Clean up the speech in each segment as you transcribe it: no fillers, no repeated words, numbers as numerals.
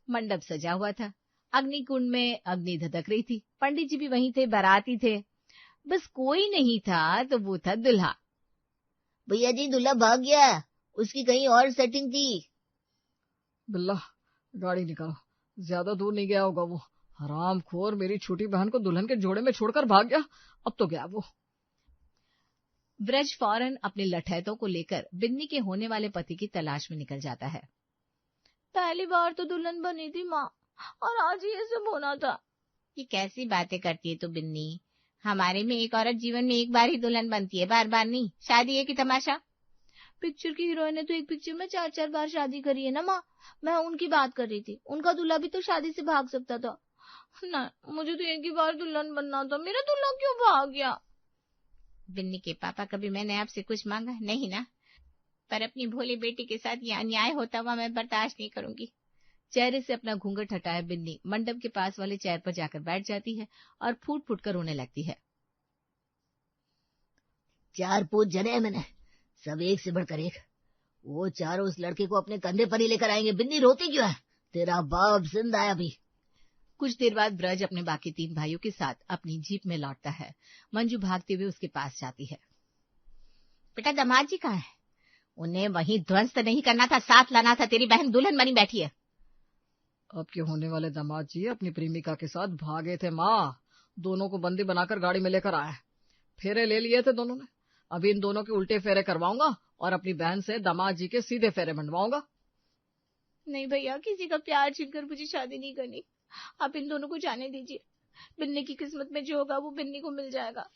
मंडप सजा हुआ था। अग्निकुंड में अग्नि धधक रही थी। पंडित जी भी वहीं थे, बाराती थे। बस कोई नहीं था तो वो था दुल्हा। भैया जी, दूल्हा भाग गया, उसकी कहीं और सेटिंग थी। बिल्ला, गाड़ी निकालो, ज्यादा दूर नहीं गया होगा वो। हरामखोर मेरी छोटी बहन को दुल्हन के जोड़े में छोड़कर भाग गया। अब तो गया वो। ब्रज फौरन अपने लठैतों को लेकर बिन्नी के होने वाले पति की तलाश में निकल जाता है। पहली बार तो दुल्हन बनी थी माँ, और आज ही ये सब होना था। ये कैसी बातें करती है तू बिन्नी? हमारे में एक औरत जीवन में एक बार ही दुल्हन बनती है, बार बार नहीं। शादी है कि तमाशा? पिक्चर की हीरोइन ने तो एक पिक्चर में 4-4 बार शादी करी है ना माँ। मैं उनकी बात कर रही थी। उनका दूल्हा भी तो शादी से भाग सकता था ना। मुझे तो एक ही बार दुल्हन बनना था। मेरा दूल्हा क्यों भाग गया? बिन्नी के पापा, कभी मैंने आपसे कुछ मांगा नहीं ना, पर अपनी भोली बेटी के साथ ये अन्याय होता हुआ मैं बर्दाश्त नहीं करूंगी। चेहरे से अपना घूंघट हटाए बिन्नी मंडप के पास वाले चेयर पर जाकर बैठ जाती है और फूट फूट कर रोने लगती है। 4 पूत जने हैं मैंने, सब एक से बढ़कर एक। वो चारों उस लड़के को अपने कंधे पर ही लेकर आएंगे। बिन्नी रोती क्यों है? तेरा बाप जिंदा है अभी। कुछ देर बाद ब्रज अपने बाकी 3 भाइयों के साथ अपनी जीप में लौटता है। मंजू भागते हुए उसके पास जाती है। बेटा, दामाद जी कहाँ है? उन्हें वहीं ध्वस्त नहीं करना था, साथ लाना था। तेरी बहन दुल्हन बनी बैठी है। आपके होने वाले दामाद जी अपनी प्रेमिका के साथ भागे थे माँ। दोनों को बंदी बनाकर गाड़ी में लेकर आए। फेरे ले लिए थे दोनों ने। अभी इन दोनों के उल्टे फेरे करवाऊंगा और अपनी बहन से दामाद जी के सीधे फेरे मंडवाऊंगा। नहीं भैया, किसी का प्यार छीनकर मुझे शादी नहीं करनी। आप इन दोनों को जाने दीजिए। बिन्नी की किस्मत में जो होगा वो बिन्नी को मिल जाएगा।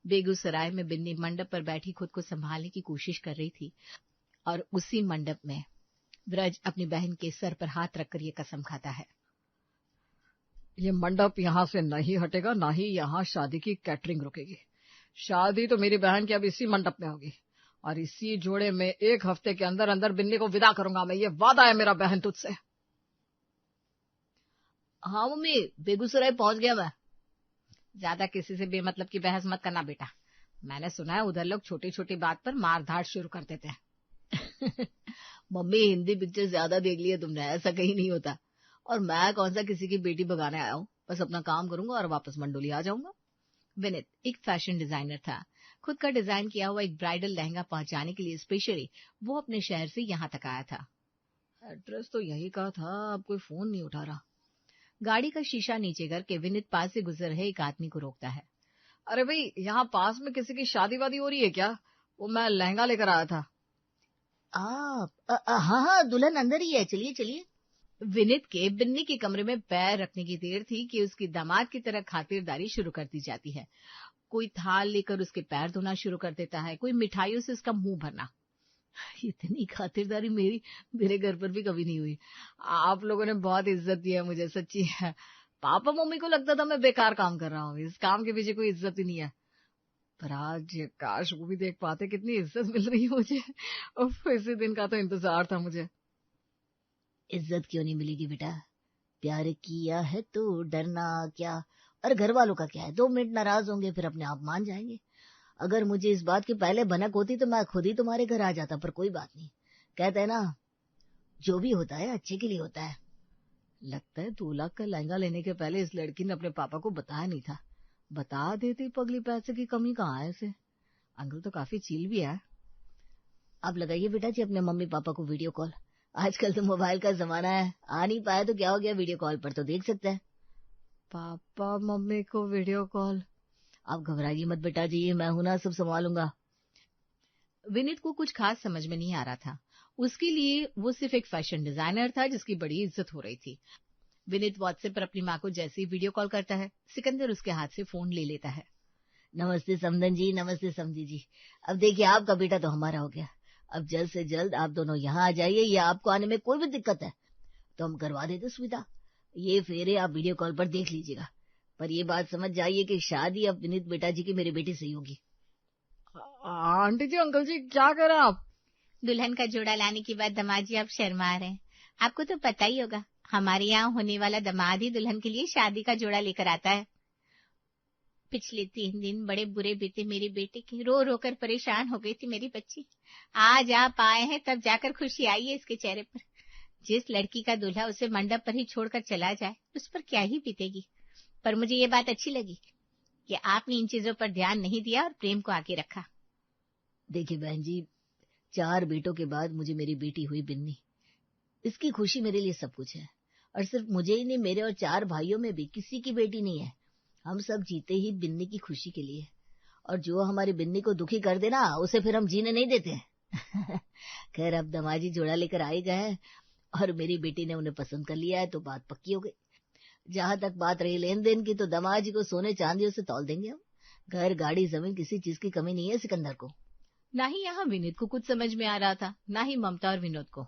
बेगूसराय में बिन्नी मंडप पर बैठी खुद को संभालने की कोशिश कर रही थी, और उसी मंडप में ब्रज अपनी बहन के सर पर हाथ रखकर ये कसम खाता है। ये मंडप यहाँ से नहीं हटेगा, ना ही यहाँ शादी की कैटरिंग रुकेगी। शादी तो मेरी बहन की अब इसी मंडप में होगी, और इसी जोड़े में 1 हफ्ते के अंदर अंदर बिन्नी को विदा करूंगा मैं। ये वादा है मेरा बहन तुझसे। हाँ मम्मी, बेगूसराय पहुंच गया मैं। ज्यादा किसी से बेमतलब की बहस मत करना बेटा। मैंने सुना है उधर लोग छोटी छोटी बात पर मार धाड़ शुरू कर देते हैं। मम्मी, हिंदी पिक्चर ज्यादा देख लिया तुमने, ऐसा कहीं नहीं होता। और मैं कौन सा किसी की बेटी भगाने आया हूँ? बस अपना काम करूंगा और वापस मंडोली आ जाऊंगा। विनित एक फैशन डिजाइनर था। खुद का डिजाइन किया हुआ एक ब्राइडल लहंगा पहुंचाने के लिए स्पेशली वो अपने शहर से यहाँ तक आया था। एड्रेस तो यही का था, अब कोई फोन नहीं उठा रहा। गाड़ी का शीशा नीचे करके विनित पास से गुजर रहे एक आदमी को रोकता है। अरे भाई, यहाँ पास में किसी की शादी वादी हो रही है क्या? वो मैं लहंगा लेकर आया था। हाँ हाँ, दुल्हन अंदर ही है, चलिए चलिए। विनित के बिन्नी के कमरे में पैर रखने की देर थी कि उसकी दामाद की तरह खातिरदारी शुरू कर दी जाती है। कोई थाल लेकर उसके पैर धोना शुरू कर देता है, कोई मिठाइयों से उसका मुंह भरना। इतनी खातिरदारी मेरे घर पर भी कभी नहीं हुई। आप लोगों ने बहुत इज्जत दी है मुझे, सच्ची है। पापा मम्मी को लगता था मैं बेकार काम कर रहा हूँ, इस काम के पीछे कोई इज्जत ही नहीं है। पर आज काश वो भी देख पाते कितनी इज्जत मिल रही है मुझे। उफ, इसी दिन का तो इंतजार था मुझे। इज्जत क्यों नहीं मिलेगी बेटा? प्यार किया है तो डरना क्या? और घर वालों का क्या है? 2 मिनट नाराज होंगे, फिर अपने आप मान जाएंगे। अगर मुझे इस बात की पहले भनक होती तो मैं खुद ही तुम्हारे घर आ जाता, पर कोई बात नहीं। कहते हैं ना, जो भी होता है अच्छे के लिए होता है। लगता है 2 लाख का लहंगा लेने के पहले इस लड़की ने अपने पापा को बताया नहीं था। बता देती, पगली पैसे की कमी कहाँ है इसे। अंकल तो काफी चील भी है। आप लगाइए बेटा जी अपने मम्मी पापा को वीडियो कॉल। आजकल तो मोबाइल का जमाना है, आ नहीं पाए तो क्या हो गया, वीडियो कॉल पर तो देख सकते हैं। पापा मम्मी को वीडियो कॉल? आप घबराइए मत बेटा जी, मैं हूं ना, सब संभालूंगा। विनित को कुछ खास समझ में नहीं आ रहा था। उसके लिए वो सिर्फ एक फैशन डिजाइनर था जिसकी बड़ी इज्जत हो रही थी। विनित व्हाट्सएप पर अपनी माँ को जैसे ही वीडियो कॉल करता है, सिकंदर उसके हाथ से फोन ले लेता है। नमस्ते समधन जी, नमस्ते समधी जी। अब देखिए, आपका बेटा तो हमारा हो गया। अब जल्द से जल्द आप दोनों यहाँ आ जाइए, या आपको आने में कोई भी दिक्कत है तो हम करवा देते सुविधा। ये फेरे आप वीडियो कॉल पर देख लीजिएगा, पर ये बात समझ जाइए कि शादी अब विनीत बेटा जी की मेरी बेटी से ही होगी। आंटी जी, अंकल जी, क्या कर रहे हैं आप? दुल्हन का जोड़ा लाने के बाद दामाद जी आप शर्मा रहे हैं। आपको तो पता ही होगा, हमारे यहाँ होने वाला दामाद ही दुल्हन के लिए शादी का जोड़ा लेकर आता है। पिछले 3 दिन बड़े बुरे बीते मेरी बेटे के, रो रो कर परेशान हो गई थी मेरी बच्ची। आज आप आए हैं तब जाकर खुशी आई है इसके चेहरे पर। जिस लड़की का दूल्हा उसे मंडप पर ही छोड़कर चला जाए उस पर क्या ही बीतेगी। पर मुझे ये बात अच्छी लगी कि आपने इन चीजों पर ध्यान नहीं दिया और प्रेम को आगे रखा। देखिए बहन जी, 4 बेटों के बाद मुझे मेरी बेटी हुई बिन्नी। इसकी खुशी मेरे लिए सब कुछ है। और सिर्फ मुझे ही नहीं, मेरे और 4 भाइयों में भी किसी की बेटी नहीं है। हम सब जीते ही बिन्नी की खुशी के लिए। और जो हमारी बिन्नी को दुखी कर देना उसे फिर हम जीने नहीं देते हैं। खैर अब दमाजी जोड़ा लेकर आ ही गए हैं और मेरी बेटी ने उन्हें पसंद कर लिया है तो बात पक्की हो गई। जहां तक बात रही लेन देन की, तो दमाजी को सोने चांदियों से तौल देंगे हम। घर गाड़ी जमीन किसी चीज की कमी नहीं है सिकंदर को। ना ही यहाँ विनीत को कुछ समझ में आ रहा था, ना ही ममता और विनोद को।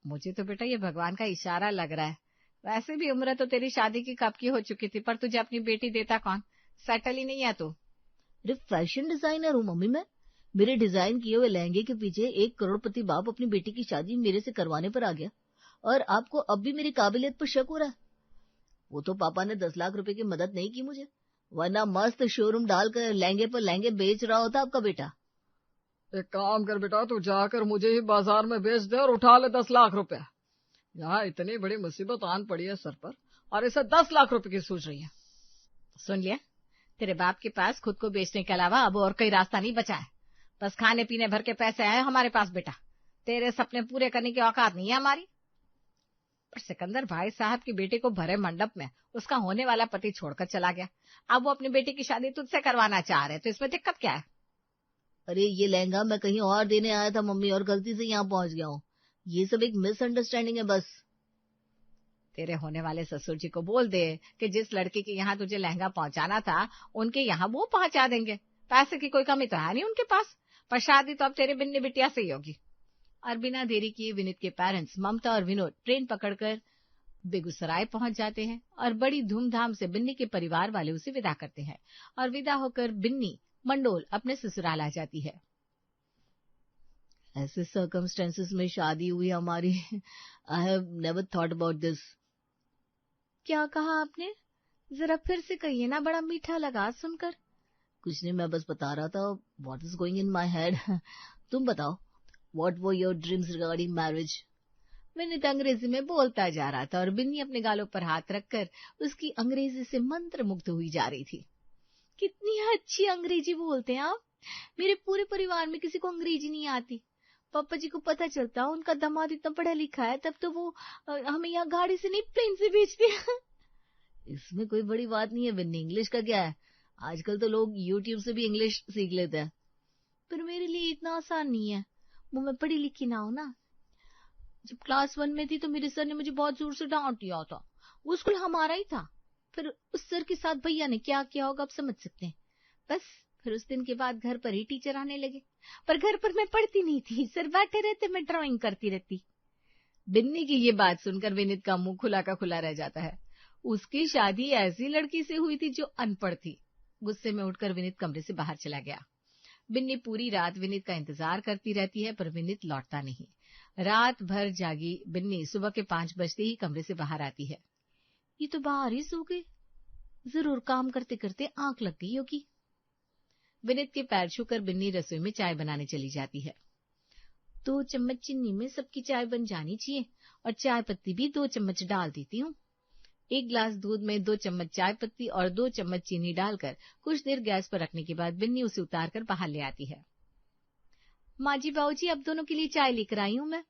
मुझे तो बेटा ये भगवान का इशारा लग रहा है। वैसे भी उम्र तो तेरी शादी की कब की हो चुकी थी, पर तुझे अपनी बेटी देता कौन? सेटल ही नहीं है तू। अरे फैशन डिजाइनर हूँ मम्मी मैं। मेरे डिजाइन किए हुए लहंगे के पीछे 1 करोड़पति बाप अपनी बेटी की शादी मेरे से करवाने पर आ गया और आपको अब भी मेरी काबिलियत पर शक हो रहा है। वो तो पापा ने 10 लाख रुपए की मदद नहीं की मुझे, वरना मस्त शोरूम डालकर लहंगे पर लहंगे बेच रहा होता आपका बेटा। एक काम कर बेटा, तू जाकर मुझे ही बाजार में बेच दे और उठा ले 10 लाख रुपया। यहाँ इतनी बड़ी मुसीबत आन पड़ी है सर पर और इसे 10 लाख रुपए की सोच रही है। सुन लिया, तेरे बाप के पास खुद को बेचने के अलावा अब और कोई रास्ता नहीं बचा है। बस खाने पीने भर के पैसे आए हमारे पास बेटा, तेरे सपने पूरे करने की औकात नहीं है हमारी। पर सिकंदर भाई साहब की बेटी को भरे मंडप में उसका होने वाला पति छोड़कर चला गया। अब वो अपनी बेटी की शादी तुझसे करवाना चाह रहे, तो इसमें दिक्कत क्या है? अरे ये लहंगा मैं कहीं और देने आया था मम्मी और गलती से यहाँ पहुंच गया हूँ। ये सब एक मिसअंडरस्टैंडिंग है बस। तेरे होने वाले ससुर जी को बोल दे कि जिस लड़की के यहाँ तुझे लहंगा पहुंचाना था उनके यहाँ वो पहुंचा देंगे। पैसे की कोई कमी तो है नहीं उनके पास, पर शादी तो अब तेरे बिन्नी बिटिया से ही होगी। और बिना देरी किए विनीत के पेरेंट्स ममता और विनोद ट्रेन पकड़कर बेगूसराय पहुंच जाते हैं और बड़ी धूमधाम से बिन्नी के परिवार वाले उसे विदा करते हैं और विदा होकर बिन्नी मंडोल अपने ससुराल आ जाती है। ऐसे सर्कमस्टेंसेस में शादी हुई हमारी। I have never thought about this. क्या कहा आपने? जरा फिर से कहिए ना, बड़ा मीठा लगा सुनकर। कुछ नहीं, मैं बस बता रहा था what is going in my head. तुम बताओ, what were your dreams regarding marriage? Vineet अंग्रेजी में बोलता जा रहा था और बिन्नी अपने गालों पर हाथ रखकर उसकी अंग्रेजी से मंत्र मुग्ध हुई जा रही थी। कितनी अच्छी अंग्रेजी बोलते हैं आप। मेरे पूरे परिवार में किसी को अंग्रेजी नहीं आती। पापा जी को पता चलता उनका दामाद इतना पढ़ा लिखा है तब तो वो हमें यहाँ गाड़ी से नहीं प्लेन से भेजते हैं। इसमें कोई बड़ी बात नहीं है बिन्नी, इंग्लिश का क्या है, आजकल तो लोग यूट्यूब से भी इंग्लिश सीख लेते हैं। पर मेरे लिए इतना आसान नहीं है, वो मैं पढ़ी लिखी ना हूं ना। जब क्लास 1 में थी तो मेरे सर ने मुझे बहुत जोर से डांट दिया था। वो स्कूल हमारा ही था। फिर उस सर के साथ भैया ने क्या किया होगा आप समझ सकते हैं। बस फिर उस दिन के बाद घर पर ही टीचर आने लगे, पर घर पर मैं पढ़ती नहीं थी, सर बैठे रहते, मैं ड्राइंग करती रहती। बिन्नी की ये बात सुनकर विनीत का मुंह खुला का खुला रह जाता है। उसकी शादी ऐसी लड़की से हुई थी जो अनपढ़ थी। गुस्से में उठकर विनीत कमरे से बाहर चला गया। बिन्नी पूरी रात विनीत का इंतजार करती रहती है, पर विनीत लौटता नहीं। रात भर जागी बिन्नी सुबह के 5 बजते ही कमरे से बाहर आती है। ये तो बाहर ही सो गए, जरूर काम करते करते आंख लग गई होगी। विनीत के पैर छूकर बिन्नी रसोई में चाय बनाने चली जाती है। 2 चम्मच चीनी में सबकी चाय बन जानी चाहिए और चाय पत्ती भी 2 चम्मच डाल देती हूँ। 1 गिलास दूध में 2 चम्मच चाय पत्ती और 2 चम्मच चीनी डालकर कुछ देर गैस पर रखने के बाद बिन्नी उसे उतारकर बाहर ले आती है। माँ जी बाबूजी अब दोनों के लिए चाय लेकर आई हूँ मैं।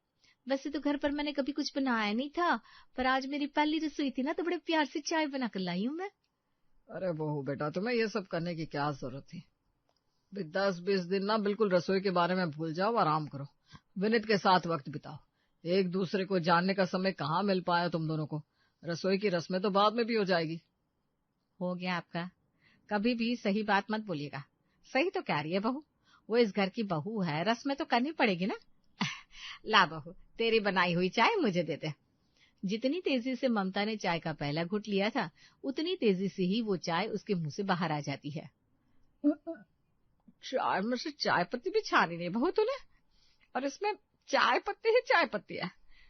वैसे तो घर पर मैंने कभी कुछ बनाया नहीं था, पर आज मेरी पहली रसोई थी ना, तो बड़े प्यार से चाय बनाकर लाई हूँ मैं। अरे बहू बेटा, तुम्हें ये सब करने की क्या जरूरत थी? 10-20 दिन ना बिल्कुल रसोई के बारे में भूल जाओ, आराम करो, विनीत के साथ वक्त बिताओ। एक दूसरे को जानने का समय कहाँ मिल पाया तुम दोनों को। रसोई की रस्में तो बाद में भी हो जाएगी। हो गया आपका, कभी भी सही बात मत बोलिएगा। सही तो कह रही है बहू, वो इस घर की बहू है, रस्में तो करनी पड़ेगी ना। ला बहू, तेरी बनाई हुई चाय मुझे दे दे। जितनी तेजी से ममता ने चाय का पहला घुट लिया था, उतनी तेजी से ही वो चाय उसके मुंह से बाहर आ जाती है। चाय में से चाय पत्ती भी छानी नहीं बहू तूने, और इसमें चाय पत्ती ही चाय पत्ती है।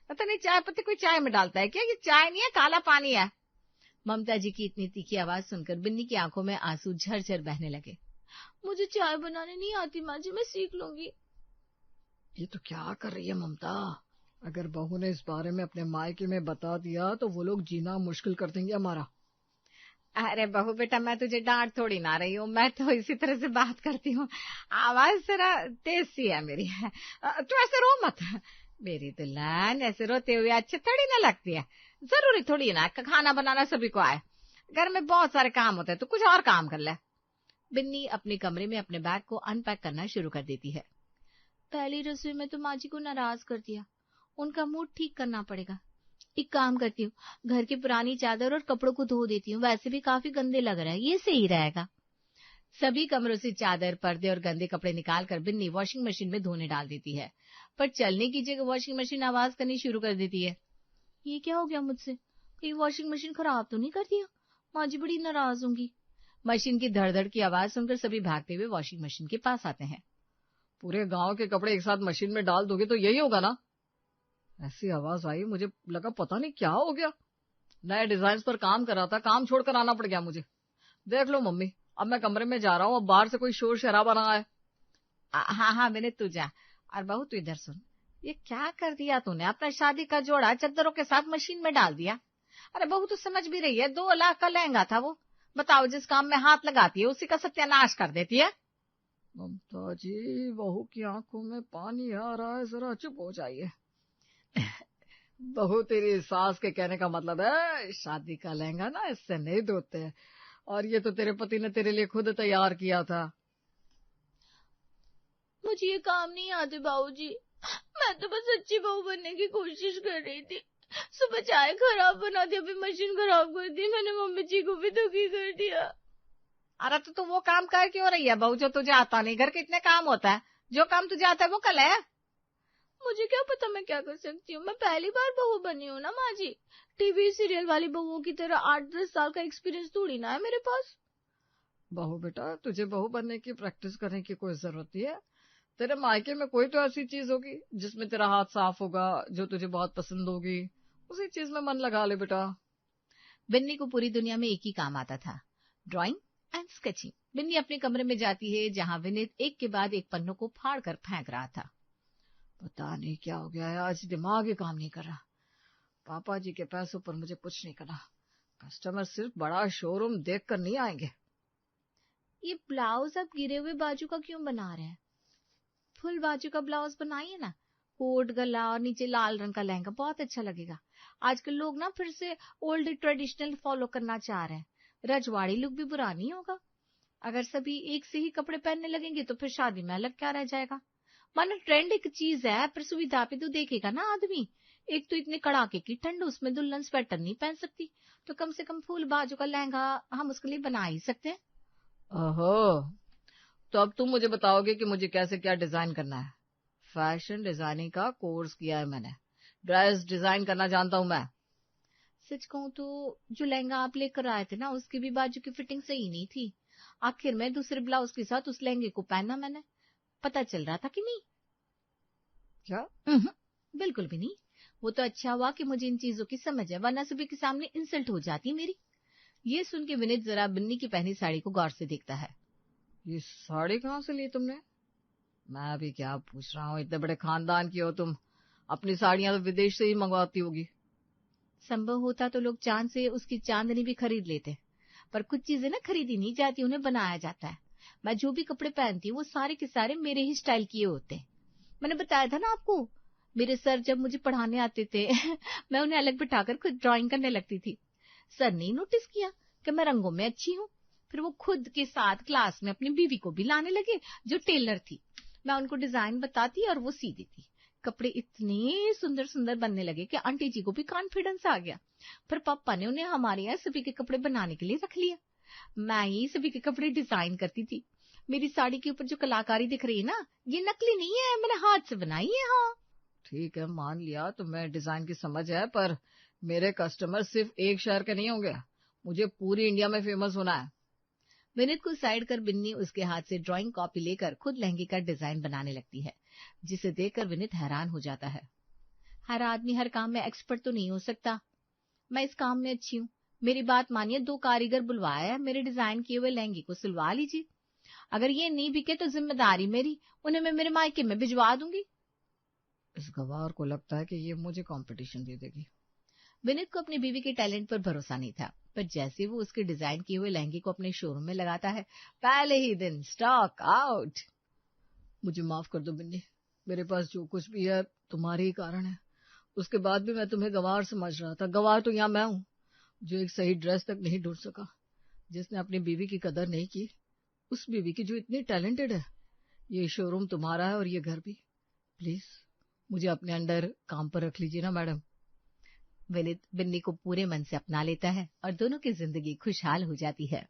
पता नहीं चाय पत्ती कोई चाय में डालता है क्या? ये चाय नहीं है, काला पानी है। ममता जी की इतनी तीखी आवाज सुनकर बिन्नी की आंखों में आंसू झरझर बहने लगे। मुझे चाय बनाने नहीं आती माँ जी, मैं सीख लूंगी। ये तो क्या कर रही है ममता? अगर बहू ने इस बारे में अपने मायके में बता दिया तो वो लोग जीना मुश्किल कर देंगे हमारा। अरे बहू बेटा, मैं तुझे डांट थोड़ी ना रही हूँ, मैं तो इसी तरह से बात करती हूँ। आवाज जरा तेज सी है मेरी। तू ऐसे रो मत। मेरी दुल्हन ऐसे रोते हुए अच्छी थोड़ी ना लगती है। जरूरी थोड़ी ना खाना बनाना सभी को आए। घर में बहुत सारे काम होते हैं, तो कुछ और काम कर ले। बिन्नी अपने कमरे में अपने बैग को अनपैक करना शुरू कर देती है। पहली रसोई में तो माँ जी को नाराज कर दिया, उनका मूड ठीक करना पड़ेगा। एक काम करती हूँ, घर की पुरानी चादर और कपड़ों को धो देती हूँ, वैसे भी काफी गंदे लग रहे हैं, ये सही रहेगा। सभी कमरों से चादर, पर्दे और गंदे कपड़े निकालकर बिन्नी वॉशिंग मशीन में धोने डाल देती है, पर चलने की जगह वॉशिंग मशीन आवाज करनी शुरू कर देती है। ये क्या हो गया मुझसे, कहीं वॉशिंग मशीन खराब तो नहीं कर दिया? माँ जी बड़ी नाराज होंगी। मशीन की धड़धड़ की आवाज सुनकर सभी भागते हुए वॉशिंग मशीन के पास आते हैं। पूरे गांव के कपड़े एक साथ मशीन में डाल दोगे तो यही होगा ना? ऐसी आवाज आई, मुझे लगा पता नहीं क्या हो गया। नए डिजाइन पर काम कर रहा था, काम छोड़कर आना पड़ गया मुझे। देख लो मम्मी, अब मैं कमरे में जा रहा हूँ, अब बाहर से कोई शोर शराबा ना आए। हाँ हाँ मैंने तू जा। और बहू तू इधर सुन, ये क्या कर दिया तूने, अपना शादी का जोड़ा चद्दरों के साथ मशीन में डाल दिया। अरे बहू तो समझ भी रही है, 2 लाख का लहंगा था वो। बताओ, जिस काम में हाथ लगाती है उसी का सत्यानाश कर देती है। ममता जी, बहू की आंखों में पानी आ रहा है, जरा चुप हो जाइए। बहू, तेरी सास के कहने का मतलब है शादी का लहंगा ना इससे नहीं धोते हैं, और ये तो तेरे पति ने तेरे लिए खुद तैयार किया था। मुझे ये काम नहीं आते बाबूजी, मैं तो बस अच्छी बहू बनने की कोशिश कर रही थी। सुबह चाय खराब बना दी, अभी मशीन खराब कर दी, मैंने मम्मी जी को भी दुखी कर दिया। अरे तो तू वो काम कर क्यों रही है बहू जो तुझे आता नहीं? घर के इतने काम होता है, जो काम तुझे आता है वो कल है। मुझे क्या पता मैं क्या कर सकती हूँ, मैं पहली बार बहू बनी हूँ ना माँ जी। टीवी सीरियल वाली बहुओं की तरह 8-10 साल का एक्सपीरियंस थोड़ी ना है मेरे पास। बहू बेटा, तुझे बहू बनने की प्रैक्टिस करने की कोई जरूरत नहीं है। तेरे मायके में कोई तो ऐसी चीज होगी जिसमें तेरा हाथ साफ होगा, जो तुझे बहुत पसंद होगी, उसी चीज में मन लगा ले बेटा। बिन्नी को पूरी दुनिया में एक ही काम आता था, ड्राइंग एंड स्केचिंग। बिन्नी अपने कमरे में जाती है, जहाँ विनीत एक के बाद एक पन्नों को फाड़ कर फेंक रहा था। पता नहीं क्या हो गया है, आज दिमाग ही काम नहीं कर रहा। पापा जी के पैसों पर मुझे कुछ नहीं करना। कस्टमर सिर्फ बड़ा शोरूम देख कर नहीं आएंगे। ये ब्लाउज आप गिरे हुए बाजू का क्यों बना रहे हैं? फुल बाजू का ब्लाउज बनाइए ना, कोट गला और नीचे लाल रंग का लहंगा, बहुत अच्छा लगेगा। आजकल लोग ना फिर से ओल्ड ट्रेडिशनल फॉलो करना चाह रहे हैं, रजवाड़ी लुक भी बुरा नहीं होगा। अगर सभी एक से ही कपड़े पहनने लगेंगे तो फिर शादी में अलग क्या रह जाएगा। मानो ट्रेंड एक चीज है, पर सुविधा पे तो देखेगा ना आदमी। एक तो इतने कड़ाके की ठंड, उसमें दुल्हन स्वेटर नहीं पहन सकती, तो कम से कम फुल बाजू का लहंगा हम उसके लिए बना ही सकते हैं। ओहो, तो अब तुम मुझे बताओगे कि मुझे कैसे क्या डिजाइन करना है। फैशन डिजाइनिंग का कोर्स किया है मैंने, ड्रेस डिजाइन करना जानता हूँ मैं। सच कहूँ तो जो लहंगा आप लेकर आए थे ना, उसकी भी बाजू की फिटिंग सही नहीं थी। आखिर में दूसरे ब्लाउज के साथ उस लहंगे को पहना मैंने, पता चल रहा था कि नहीं? क्या? बिल्कुल भी नहीं। वो तो अच्छा हुआ कि मुझे इन चीजों की समझ है, वरना सभी के सामने इंसल्ट हो जाती मेरी। ये सुन के विनीत जरा बिन्नी की पहनी साड़ी को गौर से देखता है। ये साड़ी कहाँ से ली तुमने? मैं अभी क्या पूछ रहा हूँ, इतने बड़े खानदान की हो तुम, अपनी साड़ियां तो विदेश से ही मंगवाती होगी। संभव होता तो लोग चांद से उसकी चांदनी भी खरीद लेते, पर कुछ चीजें ना खरीदी नहीं जाती, उन्हें बनाया जाता है। मैं जो भी कपड़े पहनती हूँ वो सारे के सारे मेरे ही स्टाइल किए होते हैं। मैंने बताया था ना आपको, मेरे सर जब मुझे पढ़ाने आते थे मैं उन्हें अलग बिठाकर खुद ड्राइंग करने लगती थी। सर ने नोटिस किया कि मैं रंगों में अच्छी हूँ, फिर वो खुद के साथ क्लास में अपनी बीवी को भी लाने लगे जो टेलर थी। मैं उनको डिजाइन बताती और वो सी देती। कपड़े इतने सुंदर सुंदर बनने लगे कि आंटी जी को भी कॉन्फिडेंस आ गया। फिर पापा ने उन्हें हमारे यहाँ सभी के कपड़े बनाने के लिए रख लिया। मैं ही सभी के कपड़े डिजाइन करती थी। मेरी साड़ी के ऊपर जो कलाकारी दिख रही है ना, ये नकली नहीं है, मैंने हाथ से बनाई है। हाँ ठीक है, मान लिया तुम्हें डिजाइन की समझ है, पर मेरे कस्टमर सिर्फ एक शहर के नहीं होंगे, मुझे पूरी इंडिया में फेमस होना है। विनीत को साइड कर बिन्नी उसके हाथ से ड्राइंग कॉपी लेकर खुद लहंगे का डिजाइन बनाने लगती है, जिसे देखकर विनीत हैरान हो जाता है। हर आदमी हर काम में एक्सपर्ट तो नहीं हो सकता। मैं इस काम में अच्छी हूँ, मेरी बात मानिए, 2 कारीगर बुलवाया है, मेरे डिजाइन किए हुए लहंगे को सिलवा लीजिए। अगर ये नहीं बिके तो जिम्मेदारी मेरी, उन्हें मैं मेरे मायके में भिजवा दूंगी। इस गवार को लगता है कि ये मुझे कंपटीशन दे देगी। विनीत को अपनी बीवी के टैलेंट पर भरोसा नहीं था, पर जैसे वो उसके डिजाइन किए हुए लहंगे को अपने शोरूम में लगाता है, पहले ही दिन स्टॉक आउट। मुझे माफ कर दो बिन्नी, मेरे पास जो कुछ भी है तुम्हारे ही कारण है। उसके बाद भी मैं तुम्हें गवार समझ रहा था। गवार तो यहाँ मैं हूँ, जो एक सही ड्रेस तक नहीं ढूंढ सका, जिसने अपनी बीवी की कदर नहीं की, उस बीवी की जो इतनी टैलेंटेड है। ये शोरूम तुम्हारा है और ये घर भी। प्लीज मुझे अपने अंडर काम पर रख लीजिए ना मैडम। विनीत बिन्नी को पूरे मन से अपना लेता है और दोनों की जिंदगी खुशहाल हो जाती है।